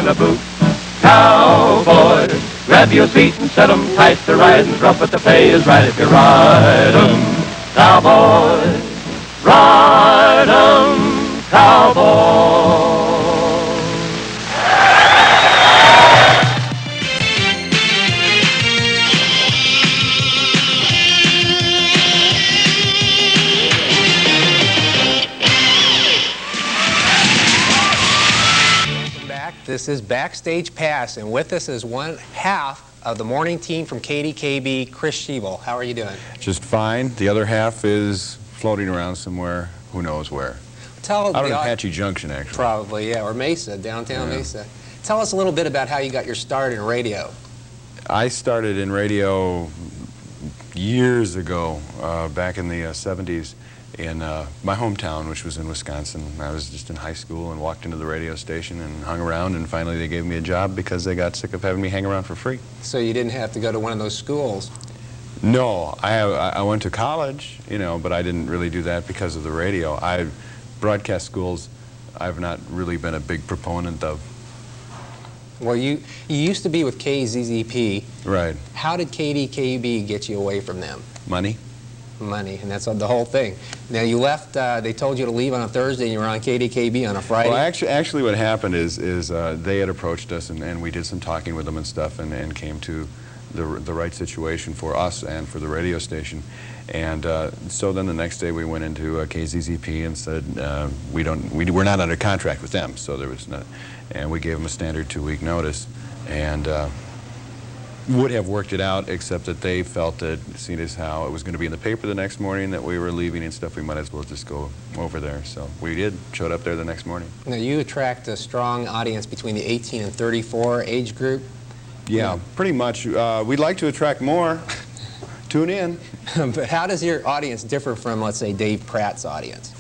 in a boot. Cowboy, grab your feet and set 'em tight. The riding's rough, but the pay is right if you ride 'em. Cowboy, ride 'em, cowboy. This is Backstage Pass, and with us is one half of the morning team from KDKB, Chris Shebel. How are you doing? Just fine. The other half is floating around somewhere, who knows where. Tell out of Apache Junction, actually. Probably, yeah, or Mesa, downtown Mesa. Tell us a little bit about how you got your start in radio. I started in radio years ago, back in the 70s. In my hometown, which was in Wisconsin. I was just in high school and walked into the radio station and hung around, and finally they gave me a job because they got sick of having me hang around for free. So you didn't have to go to one of those schools? No, I went to college, you know, but I didn't really do that because of the radio. Broadcast schools, I've not really been a big proponent of. Well, you used to be with KZZP. Right. How did KDKB get you away from them? Money. Money, and that's the whole thing. Now you left, they told you to leave on a Thursday and you were on KDKB on a Friday? Well, actually what happened is they had approached us and we did some talking with them and stuff and came to the right situation for us and for the radio station. And so then the next day we went into KZZP and said we're not under contract with them, so there was no, and we gave them a standard 2-week notice. And would have worked it out, except that they felt that, seeing as how it was going to be in the paper the next morning that we were leaving and stuff, we might as well just go over there. So we did, showed up there the next morning. Now you attract a strong audience between the 18 and 34 age group? Yeah, pretty much. We'd like to attract more. Tune in. But how does your audience differ from, let's say, Dave Pratt's audience?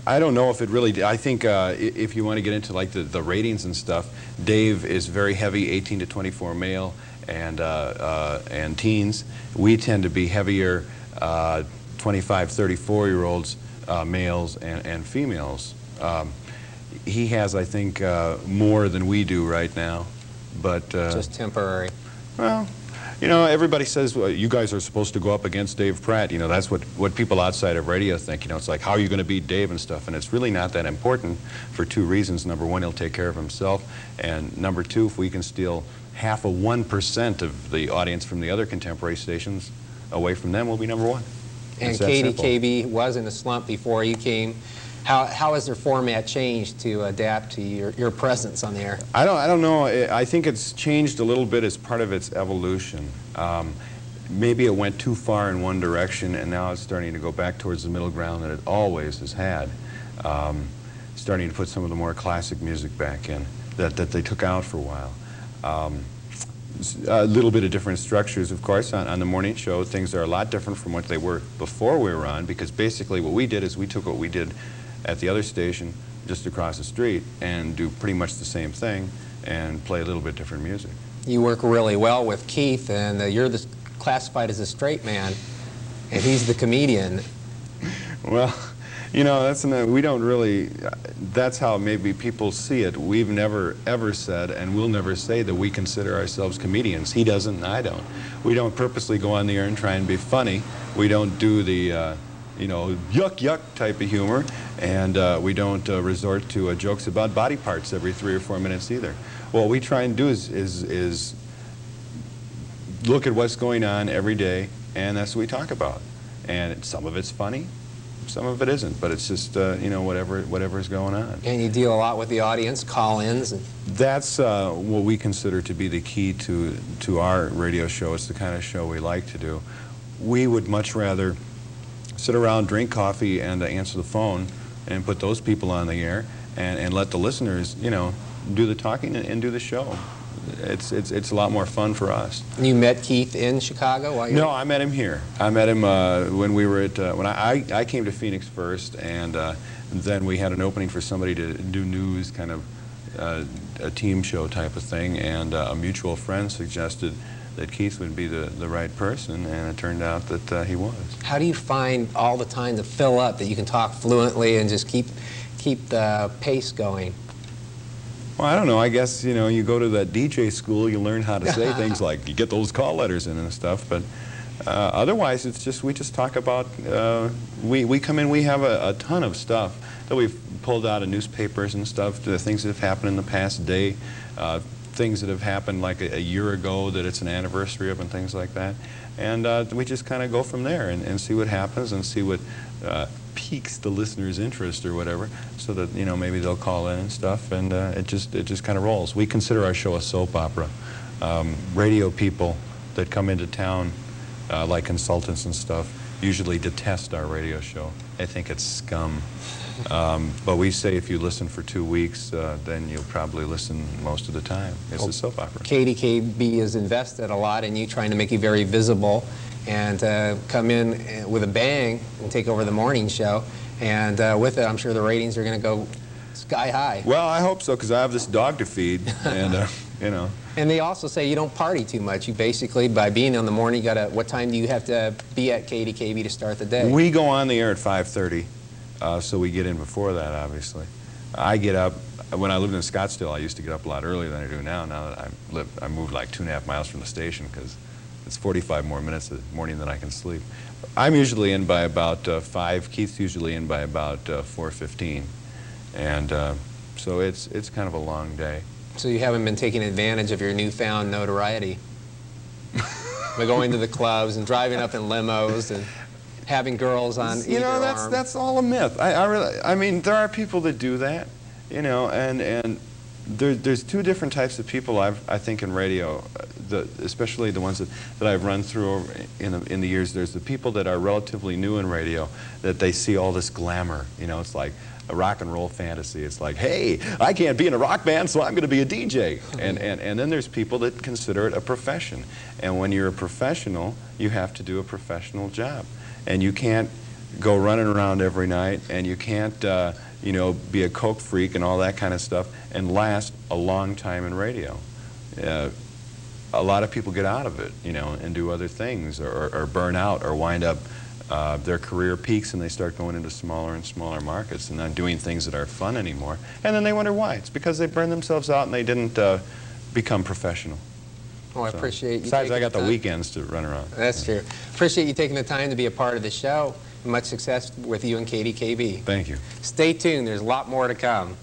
I don't know if it really, I think if you want to get into like the ratings and stuff, Dave is very heavy 18 to 24 male and teens. We tend to be heavier 25, 34-year-olds, males and females. He has, I think, more than we do right now, but... just temporary. Well, you know, everybody says, well, you guys are supposed to go up against Dave Pratt. You know, that's what people outside of radio think. You know, it's like, how are you going to beat Dave and stuff? And it's really not that important for 2 reasons. Number one, he'll take care of himself. And number two, if we can steal 0.5% of the audience from the other contemporary stations away from them, we'll be number one. And KDKB was in a slump before you came. How has their format changed to adapt to your presence on the air? I don't know. I think it's changed a little bit as part of its evolution. Maybe it went too far in one direction, and now it's starting to go back towards the middle ground that it always has had. Starting to put some of the more classic music back in that they took out for a while. A little bit of different structures, of course, on the morning show. Things are a lot different from what they were before we were on, because basically what we did is we took what we did at the other station just across the street and do pretty much the same thing and play a little bit different music. You work really well with Keith, and you're classified as a straight man, and he's the comedian. Well, you know, we don't really, that's how maybe people see it. We've never ever said, and we'll never say, that we consider ourselves comedians. He doesn't and I don't. We don't purposely go on the air and try and be funny. We don't do the you know, yuck yuck type of humor, and we don't resort to jokes about body parts every 3 or 4 minutes either. What we try and do is look at what's going on every day, and that's what we talk about. And some of it's funny, some of it isn't, but it's just you know, whatever is going on. And you deal a lot with the audience, call-ins. That's what we consider to be the key to our radio show. It's the kind of show we like to do. We would much rather sit around, drink coffee, and answer the phone, and put those people on the air, and let the listeners, you know, do the talking and do the show. It's a lot more fun for us. You met Keith in Chicago? No, I met him here. I met him when we were at when I came to Phoenix first, and then we had an opening for somebody to do news, kind of a team show type of thing, and a mutual friend suggested that Keith would be the right person, and it turned out that he was. How do you find all the time to fill up, that you can talk fluently and just keep keep the pace going? Well, I don't know. I guess, you know, you go to that DJ school, you learn how to say things like, you get those call letters in and stuff, but otherwise, it's just, we just talk about, we come in, we have a ton of stuff that we've pulled out of newspapers and stuff, the things that have happened in the past day, things that have happened like a year ago that it's an anniversary of and things like that. And we just kind of go from there and see what happens and see what piques the listener's interest or whatever, so that, you know, maybe they'll call in and stuff, and it just kind of rolls. We consider our show a soap opera. Radio people that come into town, like consultants and stuff, usually detest our radio show. They think it's scum. But we say if you listen for 2 weeks, then you'll probably listen most of the time. It's a soap opera. KDKB has invested a lot in you, trying to make you very visible, and come in with a bang and take over the morning show. And with it, I'm sure the ratings are going to go sky high. Well, I hope so, because I have this dog to feed, and you know. And they also say you don't party too much. You basically, by being on the morning, you gotta. What time do you have to be at KDKB to start the day? We go on the air at 5:30. So we get in before that, obviously. I get up, when I lived in Scottsdale, I used to get up a lot earlier than I do now. Now that I moved like 2.5 miles from the station, because it's 45 more minutes a morning than I can sleep. I'm usually in by about 5. Keith's usually in by about 4:15. And so it's kind of a long day. So you haven't been taking advantage of your newfound notoriety? By going to the clubs and driving up in limos and having girls on either You know, arm. that's all a myth. I mean, there are people that do that, you know, and there's 2 different types of people I think in radio, especially the ones that I've run through in the years. There's the people that are relatively new in radio, that they see all this glamour, you know, it's like a rock and roll fantasy. It's like, hey, I can't be in a rock band, so I'm going to be a DJ. And then there's people that consider it a profession. And when you're a professional, you have to do a professional job. And you can't go running around every night, and you can't, you know, be a coke freak and all that kind of stuff and last a long time in radio. A lot of people get out of it, you know, and do other things, or burn out, or wind up, their career peaks and they start going into smaller and smaller markets and not doing things that are fun anymore. And then they wonder why. It's because they burned themselves out and they didn't become professional. Oh, I appreciate you. Besides, I got the weekends to run around. That's true. Appreciate you taking the time to be a part of the show. Much success with you and KDKB. Thank you. Stay tuned. There's a lot more to come.